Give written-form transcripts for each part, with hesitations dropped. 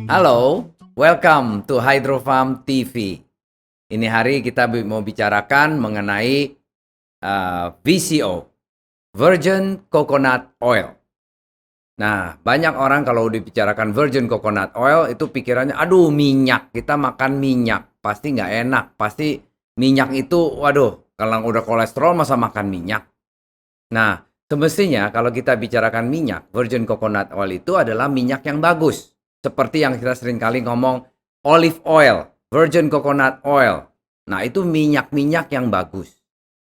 Halo, welcome to Hydro Farm TV. Ini hari kita mau bicarakan mengenai VCO, Virgin Coconut Oil. Nah, banyak orang kalau dibicarakan Virgin Coconut Oil itu pikirannya, aduh minyak, kita makan minyak, pasti nggak enak, pasti minyak itu, waduh, kalau udah kolesterol masa makan minyak. Nah, semestinya kalau kita bicarakan minyak, Virgin Coconut Oil itu adalah minyak yang bagus. Seperti yang kita sering kali ngomong, olive oil, Virgin Coconut Oil. Nah, itu minyak-minyak yang bagus.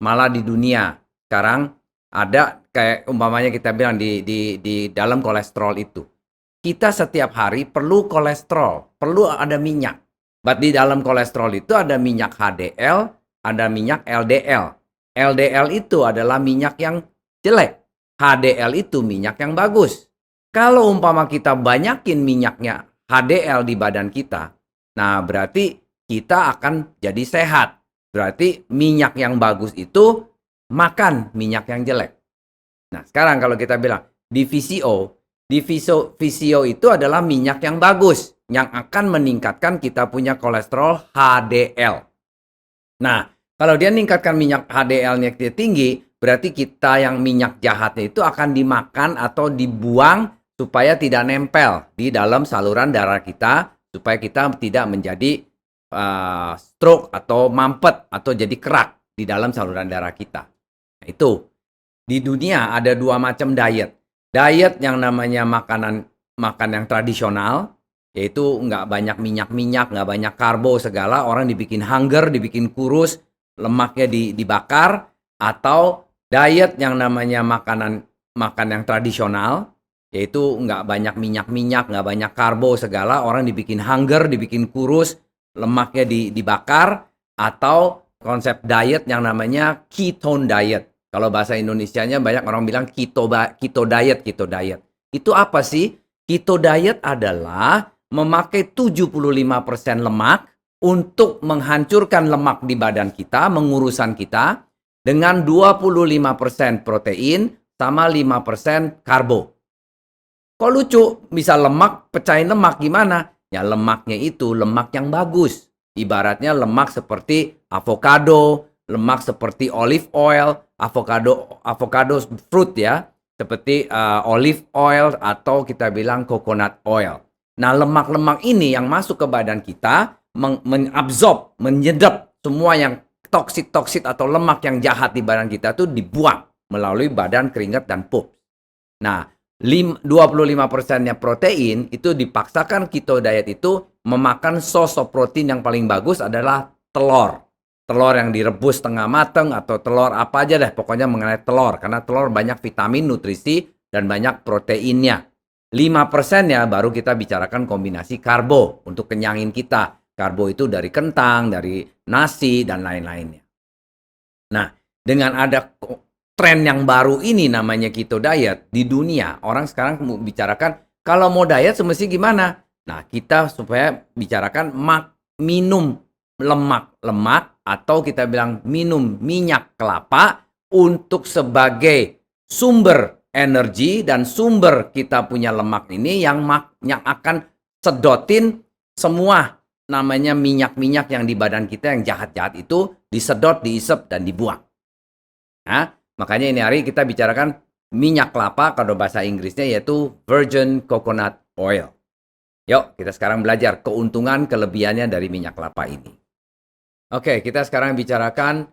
Malah di dunia sekarang ada kayak umpamanya kita bilang di dalam kolesterol itu. Kita setiap hari perlu kolesterol, perlu ada minyak. But di dalam kolesterol itu ada minyak HDL, ada minyak LDL. LDL itu adalah minyak yang jelek. HDL itu minyak yang bagus. Kalau umpama kita banyakin minyaknya HDL di badan kita, nah berarti kita akan jadi sehat. Berarti minyak yang bagus itu makan minyak yang jelek. Nah sekarang kalau kita bilang di VCO itu adalah minyak yang bagus, yang akan meningkatkan kita punya kolesterol HDL. Nah, kalau dia meningkatkan minyak HDL-nya tinggi, berarti kita yang minyak jahatnya itu akan dimakan atau dibuang supaya tidak nempel di dalam saluran darah kita, supaya kita tidak menjadi stroke atau mampet atau jadi kerak di dalam saluran darah kita. Nah, itu. Di dunia ada dua macam diet. Diet yang namanya makan yang tradisional, yaitu nggak banyak minyak-minyak, nggak banyak karbo segala, orang dibikin hunger, dibikin kurus, lemaknya dibakar. Atau diet yang namanya makan yang tradisional, yaitu nggak banyak minyak-minyak, nggak banyak karbo segala, orang dibikin hunger, dibikin kurus, lemaknya dibakar. Atau konsep diet yang namanya ketone diet. Kalau bahasa Indonesianya banyak orang bilang keto diet. Itu apa sih? Keto diet adalah memakai 75% lemak untuk menghancurkan lemak di badan kita, mengurusan kita, dengan 25% protein sama 5% karbo. Kok lucu? Bisa lemak, pecahin lemak gimana? Ya lemaknya itu lemak yang bagus. Ibaratnya lemak seperti avocado, lemak seperti olive oil, avocado fruit ya, seperti olive oil atau kita bilang coconut oil. Nah, lemak-lemak ini yang masuk ke badan kita mengabsorb, menyedap semua yang toksit atau lemak yang jahat di badan kita itu dibuang melalui badan, keringat dan pup. Nah, 25%-nya protein itu dipaksakan keto diet itu memakan source of protein yang paling bagus adalah telur. Telur yang direbus setengah mateng atau telur apa aja deh, pokoknya mengenai telur. Karena telur banyak vitamin, nutrisi, dan banyak proteinnya. 5%-nya baru kita bicarakan kombinasi karbo untuk kenyangin kita. Karbo itu dari kentang, dari nasi, dan lain-lainnya. Nah, dengan ada tren yang baru ini namanya keto diet di dunia, orang sekarang bicarakan kalau mau diet semestinya gimana? Nah, kita supaya bicarakan minum lemak atau kita bilang minum minyak kelapa untuk sebagai sumber energi dan sumber kita punya lemak ini yang akan sedotin semua namanya minyak-minyak yang di badan kita yang jahat-jahat itu disedot, diisep dan dibuang. Nah, makanya ini hari kita bicarakan minyak kelapa, kalau bahasa Inggrisnya yaitu Virgin Coconut Oil. Yuk, kita sekarang belajar keuntungan kelebihannya dari minyak kelapa ini. Oke, kita sekarang bicarakan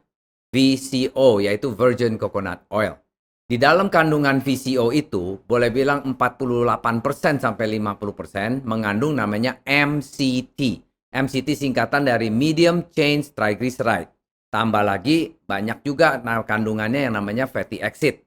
VCO, yaitu Virgin Coconut Oil. Di dalam kandungan VCO itu, boleh bilang 48% sampai 50% mengandung namanya MCT. MCT singkatan dari Medium Chain Triglyceride. Tambah lagi banyak juga kandungannya yang namanya fatty acid.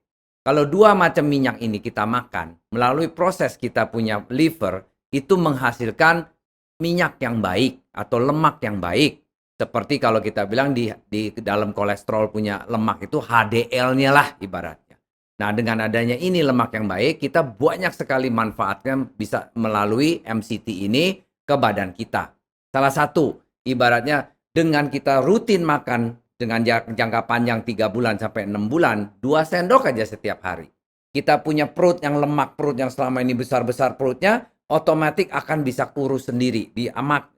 Kalau dua macam minyak ini kita makan, melalui proses kita punya liver, itu menghasilkan minyak yang baik atau lemak yang baik. Seperti kalau kita bilang di dalam kolesterol punya lemak itu HDL-nya lah ibaratnya. Nah, dengan adanya ini lemak yang baik, kita banyak sekali manfaatnya bisa melalui MCT ini ke badan kita. Salah satu, ibaratnya dengan kita rutin makan dengan jangka panjang 3 bulan sampai 6 bulan, 2 sendok aja setiap hari. kita punya perut yang lemak, perut yang selama ini besar-besar perutnya, otomatis akan bisa kurus sendiri.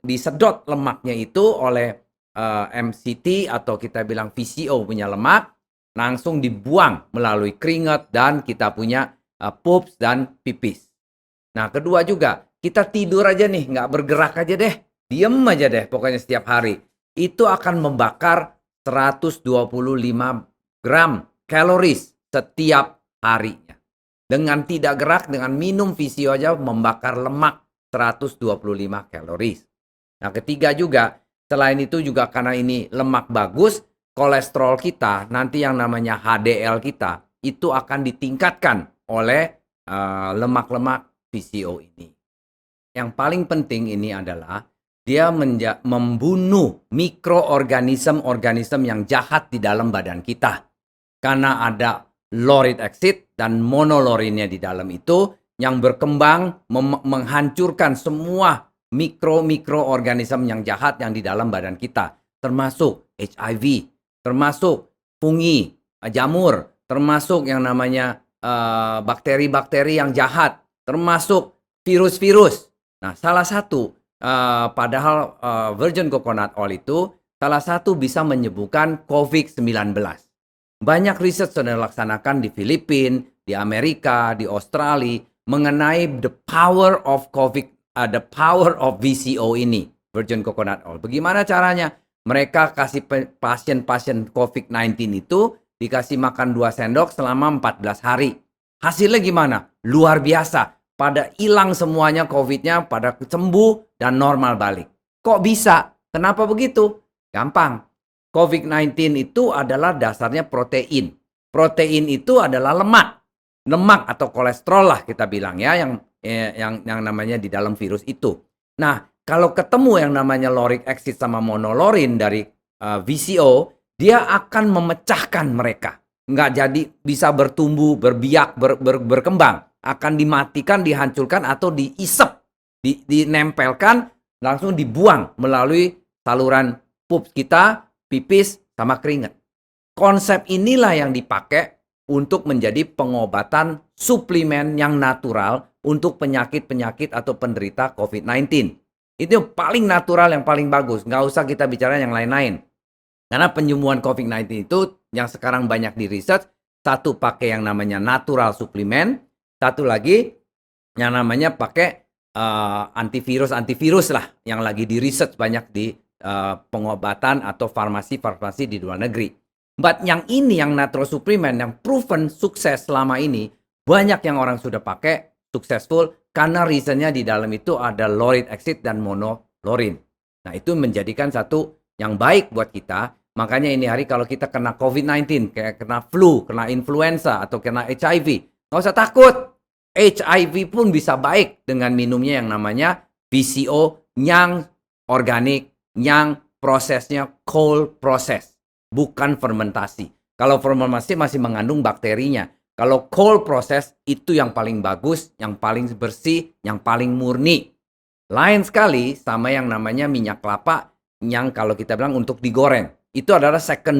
Disedot lemaknya itu oleh MCT atau kita bilang VCO punya lemak, langsung dibuang melalui keringat dan kita punya poops dan pipis. Nah, kedua juga, kita tidur aja nih, nggak bergerak aja deh, diem aja deh pokoknya setiap hari. Itu akan membakar 125 gram kaloris setiap harinya. Dengan tidak gerak, dengan minum VCO aja membakar lemak 125 kaloris. Nah, ketiga juga, selain itu juga karena ini lemak bagus, kolesterol kita, nanti yang namanya HDL kita, itu akan ditingkatkan oleh lemak-lemak VCO ini. Yang paling penting ini adalah dia membunuh mikroorganisme-organisme yang jahat di dalam badan kita. Karena ada lauric acid dan monolorinnya di dalam itu yang berkembang menghancurkan semua mikroorganisme yang jahat yang di dalam badan kita. Termasuk HIV, termasuk fungi, jamur, termasuk yang namanya bakteri-bakteri yang jahat, termasuk virus-virus. Nah, salah satu padahal virgin coconut oil itu salah satu bisa menyembuhkan COVID-19. Banyak riset sudah dilaksanakan di Filipina, di Amerika, di Australia mengenai the power of the power of VCO ini, virgin coconut oil. Bagaimana caranya? Mereka kasih pasien-pasien COVID-19 itu dikasih makan 2 sendok selama 14 hari. Hasilnya gimana? Luar biasa. Pada hilang semuanya COVID-nya, pada sembuh dan normal balik. Kok bisa? Kenapa begitu? Gampang. COVID-19 itu adalah dasarnya protein. Protein itu adalah lemak. Lemak atau kolesterol lah kita bilang ya, yang namanya di dalam virus itu. Nah, kalau ketemu yang namanya lauric acid sama monolorin dari VCO, dia akan memecahkan mereka. Nggak jadi bisa bertumbuh, berbiak, berkembang. Akan dimatikan, dihancurkan, atau diisep, dinempelkan, langsung dibuang melalui saluran pups kita, pipis, sama keringat. Konsep inilah yang dipakai untuk menjadi pengobatan suplemen yang natural untuk penyakit-penyakit atau penderita COVID-19. Itu yang paling natural, yang paling bagus. Nggak usah kita bicara yang lain-lain. Karena penyembuhan COVID-19 itu yang sekarang banyak di riset, satu pakai yang namanya natural suplemen, satu lagi yang namanya pakai antivirus lah yang lagi di riset banyak di pengobatan atau farmasi-farmasi di luar negeri. But yang ini, yang natural suplemen, yang proven sukses selama ini, banyak yang orang sudah pakai, successful, karena reasonnya di dalam itu ada lauric acid dan monolorin. Nah, itu menjadikan satu yang baik buat kita. Makanya ini hari kalau kita kena COVID-19, kayak kena flu, kena influenza, atau kena HIV, nggak usah takut. HIV pun bisa baik dengan minumnya yang namanya VCO yang organik, yang prosesnya cold process, bukan fermentasi. Kalau fermentasi masih mengandung bakterinya. Kalau cold process itu yang paling bagus, yang paling bersih, yang paling murni. Lain sekali sama yang namanya minyak kelapa yang kalau kita bilang untuk digoreng. Itu adalah second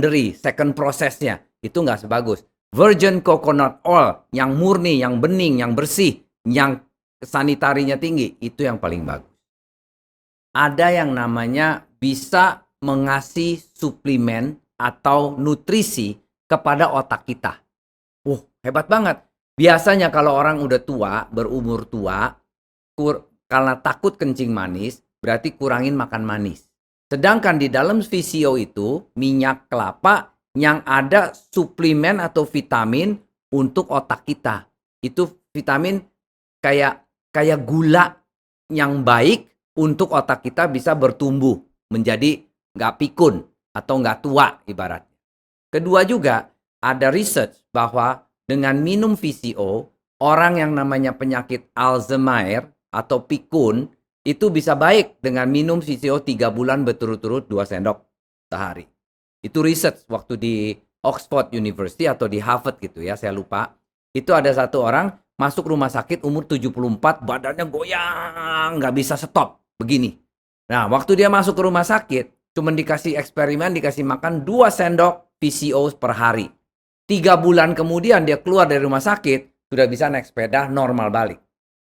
prosesnya. Itu nggak sebagus. Virgin coconut oil yang murni, yang bening, yang bersih, yang sanitarinya tinggi, itu yang paling bagus. Ada yang namanya bisa mengasih suplemen atau nutrisi kepada otak kita. Hebat banget. Biasanya kalau orang udah tua, berumur tua, karena takut kencing manis, berarti kurangin makan manis. Sedangkan di dalam VCO itu, minyak kelapa yang ada suplemen atau vitamin untuk otak kita. Itu vitamin kayak gula yang baik untuk otak kita bisa bertumbuh menjadi nggak pikun atau nggak tua ibaratnya. Kedua juga ada research bahwa dengan minum VCO, orang yang namanya penyakit Alzheimer atau pikun itu bisa baik dengan minum VCO 3 bulan berturut-turut 2 sendok sehari. Itu research waktu di Oxford University atau di Harvard gitu ya, saya lupa. Itu ada satu orang masuk rumah sakit umur 74, badannya goyang, nggak bisa stop, begini. Nah, waktu dia masuk ke rumah sakit, cuma dikasih eksperimen, dikasih makan 2 sendok VCO per hari. 3 bulan kemudian dia keluar dari rumah sakit, sudah bisa naik sepeda normal balik.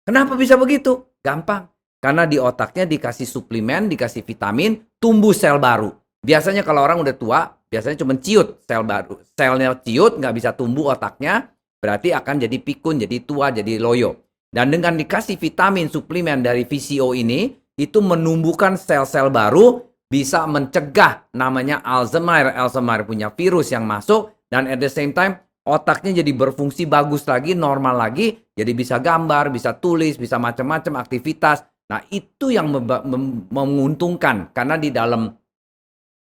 Kenapa bisa begitu? Gampang. Karena di otaknya dikasih suplemen, dikasih vitamin, tumbuh sel baru. Biasanya kalau orang udah tua, biasanya cuma ciut sel baru. Selnya ciut, nggak bisa tumbuh otaknya, berarti akan jadi pikun, jadi tua, jadi loyo. Dan dengan dikasih vitamin, suplemen dari VCO ini, itu menumbuhkan sel-sel baru, bisa mencegah namanya Alzheimer. Alzheimer punya virus yang masuk, dan at the same time, otaknya jadi berfungsi bagus lagi, normal lagi, jadi bisa gambar, bisa tulis, bisa macam-macam aktivitas. Nah, itu yang menguntungkan, karena di dalam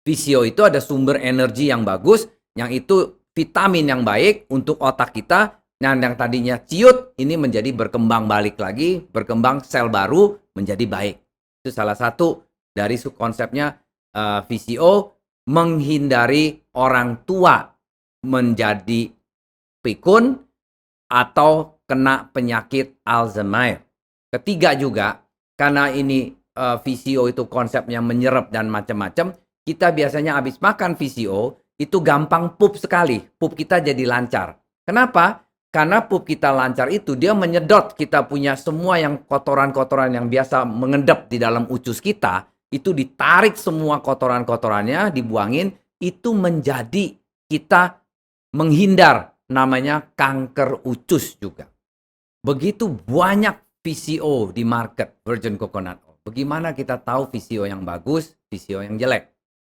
VCO itu ada sumber energi yang bagus, yang itu vitamin yang baik untuk otak kita. Nah, yang tadinya ciut, ini menjadi berkembang balik lagi, berkembang sel baru menjadi baik. Itu salah satu dari konsepnya VCO, menghindari orang tua menjadi pikun atau kena penyakit Alzheimer. Ketiga juga, karena ini VCO itu konsepnya menyerap dan macam-macam, kita biasanya habis makan VCO, itu gampang pup sekali. Pup kita jadi lancar. Kenapa? Karena pup kita lancar itu, dia menyedot kita punya semua yang kotoran-kotoran yang biasa mengendap di dalam usus kita, itu ditarik semua kotoran-kotorannya, dibuangin, itu menjadi kita menghindar namanya kanker usus juga. Begitu banyak VCO di market virgin coconut oil. Bagaimana kita tahu VCO yang bagus, VCO yang jelek?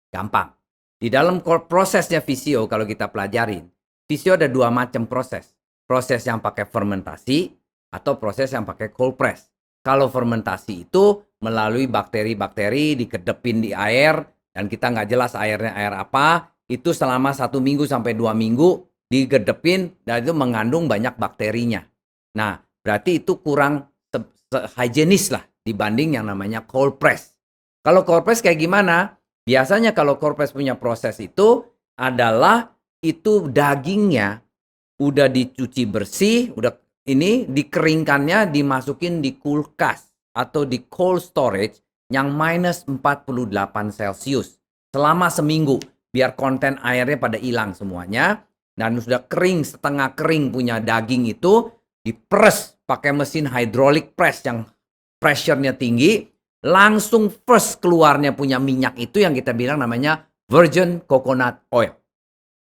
Gampang. Di dalam prosesnya VCO kalau kita pelajarin, VCO ada dua macam proses. Proses yang pakai fermentasi atau proses yang pakai cold press. Kalau fermentasi itu melalui bakteri-bakteri dikedepin di air dan kita nggak jelas airnya air apa, itu selama 1 minggu sampai 2 minggu digedepin dan itu mengandung banyak bakterinya. Nah, berarti itu kurang higienis lah dibanding yang namanya cold press. Kalau cold press kayak gimana? Biasanya kalau cold press punya proses itu adalah itu dagingnya udah dicuci bersih, udah ini dikeringkannya, dimasukin di kulkas atau di cold storage yang minus 48 Celcius selama seminggu biar konten airnya pada hilang semuanya. Dan sudah kering, setengah kering punya daging itu diperes pakai mesin hydraulic press yang pressure-nya tinggi, langsung first keluarnya punya minyak itu yang kita bilang namanya virgin coconut oil.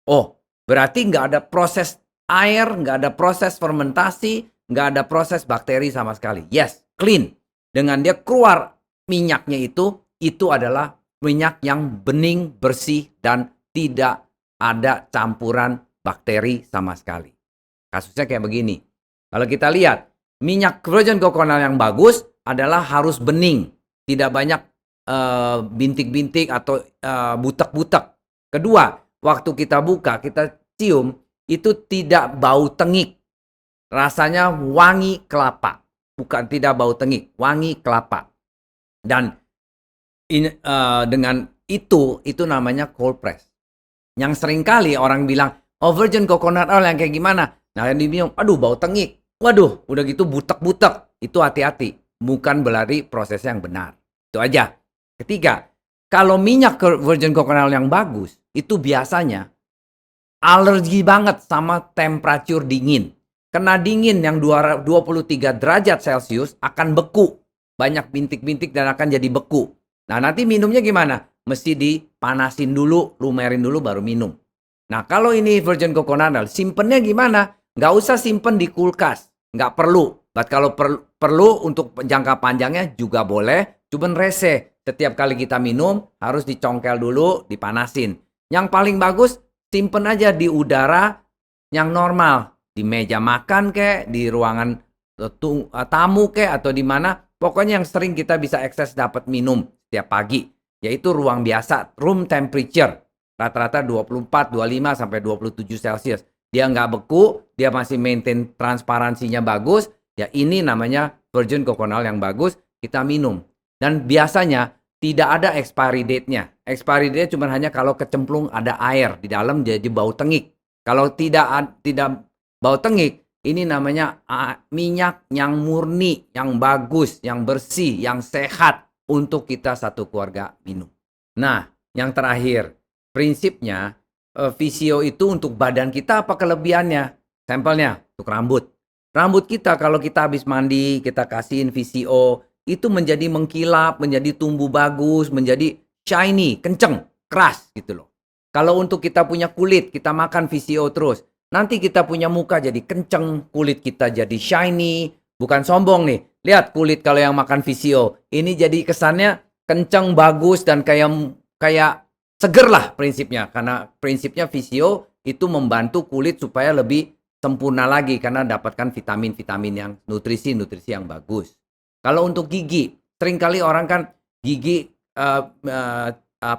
Oh, berarti nggak ada proses air, nggak ada proses fermentasi, nggak ada proses bakteri sama sekali. Yes, clean. Dengan dia keluar minyaknya itu adalah minyak yang bening, bersih, dan tidak ada campuran bakteri sama sekali. Kasusnya kayak begini. Kalau kita lihat, minyak virgin coconut yang bagus adalah harus bening. Tidak banyak bintik-bintik atau butek-butek. Kedua, waktu kita buka, kita cium, itu tidak bau tengik. Rasanya wangi kelapa. Bukan tidak bau tengik, wangi kelapa. Dan dengan itu namanya cold press. Yang seringkali orang bilang, oh virgin coconut oil yang kayak gimana? Nah yang dibilang, aduh bau tengik. Waduh, udah gitu butek-butek. Itu hati-hati. Bukan berarti prosesnya yang benar. Itu aja. Ketiga, kalau minyak virgin coconut oil yang bagus, itu biasanya alergi banget sama temperatur dingin. Kena dingin yang 23 derajat Celcius akan beku. Banyak bintik-bintik dan akan jadi beku. Nah nanti minumnya gimana? Mesti dipanasin dulu, lumerin dulu baru minum. Nah kalau ini virgin coconut oil, simpennya gimana? Nggak usah simpen di kulkas. Nggak perlu. But kalau perlu untuk jangka panjangnya juga boleh. Cuman rese. Setiap kali kita minum harus dicongkel dulu, dipanasin. Yang paling bagus, simpen aja di udara yang normal. Di meja makan kek, di ruangan tamu kek, atau di mana. Pokoknya yang sering kita bisa akses dapat minum setiap pagi. Yaitu ruang biasa, room temperature. Rata-rata 24, 25, sampai 27 Celcius. Dia nggak beku, dia masih maintain transparansinya bagus. Ya ini namanya virgin coconut yang bagus, kita minum. Dan biasanya tidak ada expiry date-nya. Expiry date cuma hanya kalau kecemplung ada air di dalam jadi bau tengik. Kalau tidak bau tengik, ini namanya minyak yang murni, yang bagus, yang bersih, yang sehat untuk kita satu keluarga minum. Nah, yang terakhir, prinsipnya VCO itu untuk badan kita apa kelebihannya? Sampelnya untuk rambut. Rambut kita kalau kita habis mandi, kita kasihin VCO, itu menjadi mengkilap, menjadi tumbuh bagus, menjadi shiny, kenceng, keras gitu loh. Kalau untuk kita punya kulit, kita makan VCO terus, nanti kita punya muka jadi kenceng, kulit kita jadi shiny, bukan sombong nih. Lihat kulit kalau yang makan VCO, ini jadi kesannya kenceng, bagus, dan kayak kayak seger lah prinsipnya. Karena prinsipnya VCO itu membantu kulit supaya lebih sempurna lagi karena dapatkan vitamin-vitamin yang nutrisi-nutrisi yang bagus. Kalau untuk gigi, seringkali orang kan gigi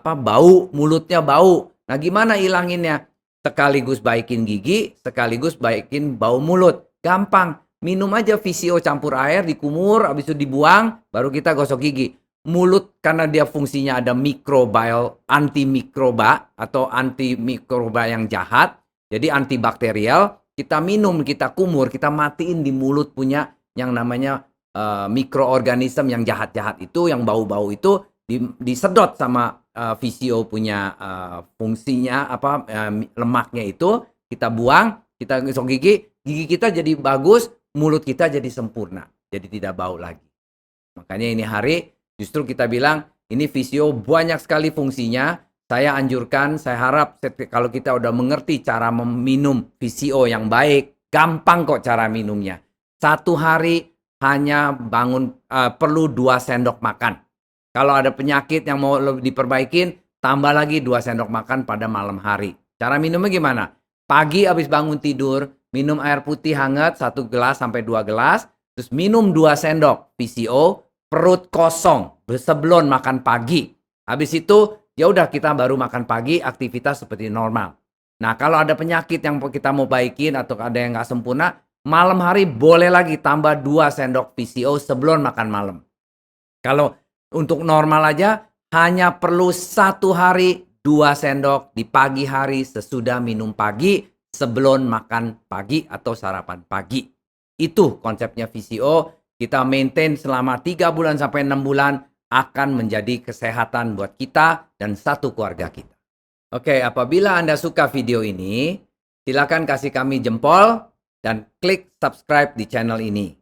bau, mulutnya bau. Nah, gimana ilanginnya? Sekaligus baikin gigi, sekaligus baikin bau mulut. Gampang. Minum aja VCO campur air, dikumur, habis itu dibuang, baru kita gosok gigi. Mulut karena dia fungsinya ada mikrobial, antimikroba atau antimikroba yang jahat, jadi antibakterial. Kita minum, kita kumur, kita matiin di mulut punya yang namanya mikroorganisme yang jahat-jahat itu, yang bau-bau itu disedot sama VCO punya fungsinya lemaknya itu, kita buang, kita gosok gigi, gigi kita jadi bagus, mulut kita jadi sempurna, jadi tidak bau lagi. Makanya ini hari justru kita bilang ini VCO banyak sekali fungsinya. Saya anjurkan, saya harap kalau kita udah mengerti cara meminum VCO yang baik, gampang kok cara minumnya. Satu hari hanya perlu 2 sendok makan. Kalau ada penyakit yang mau diperbaikin, tambah lagi 2 sendok makan pada malam hari. Cara minumnya gimana? Pagi habis bangun tidur, minum air putih hangat 1 gelas sampai 2 gelas, terus minum 2 sendok VCO, perut kosong sebelum makan pagi. Habis itu ya udah kita baru makan pagi, aktivitas seperti normal. Nah, kalau ada penyakit yang kita mau baikin atau ada yang nggak sempurna, malam hari boleh lagi tambah 2 sendok VCO sebelum makan malam. Kalau untuk normal aja hanya perlu 1 hari 2 sendok di pagi hari sesudah minum pagi sebelum makan pagi atau sarapan pagi. Itu konsepnya VCO, kita maintain selama 3 bulan sampai 6 bulan akan menjadi kesehatan buat kita dan satu keluarga kita. Oke, apabila Anda suka video ini, silakan kasih kami jempol dan klik subscribe di channel ini.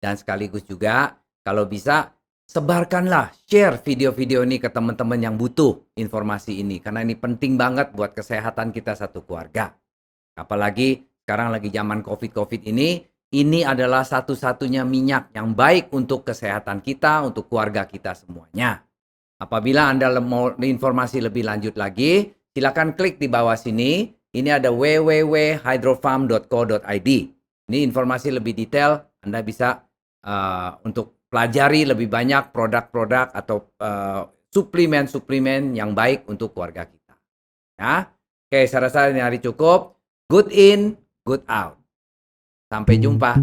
Dan sekaligus juga, kalau bisa, sebarkanlah, share video-video ini ke teman-teman yang butuh informasi ini. Karena ini penting banget buat kesehatan kita satu keluarga. Apalagi sekarang lagi zaman COVID-COVID ini adalah satu-satunya minyak yang baik untuk kesehatan kita, untuk keluarga kita semuanya. Apabila Anda mau informasi lebih lanjut lagi, silakan klik di bawah sini. Ini ada www.hydrofarm.co.id. Ini informasi lebih detail, Anda bisa untuk pelajari lebih banyak produk-produk atau suplemen-suplemen yang baik untuk keluarga kita. Ya, oke, saya rasa ini hari cukup. Good in, good out. Sampai jumpa.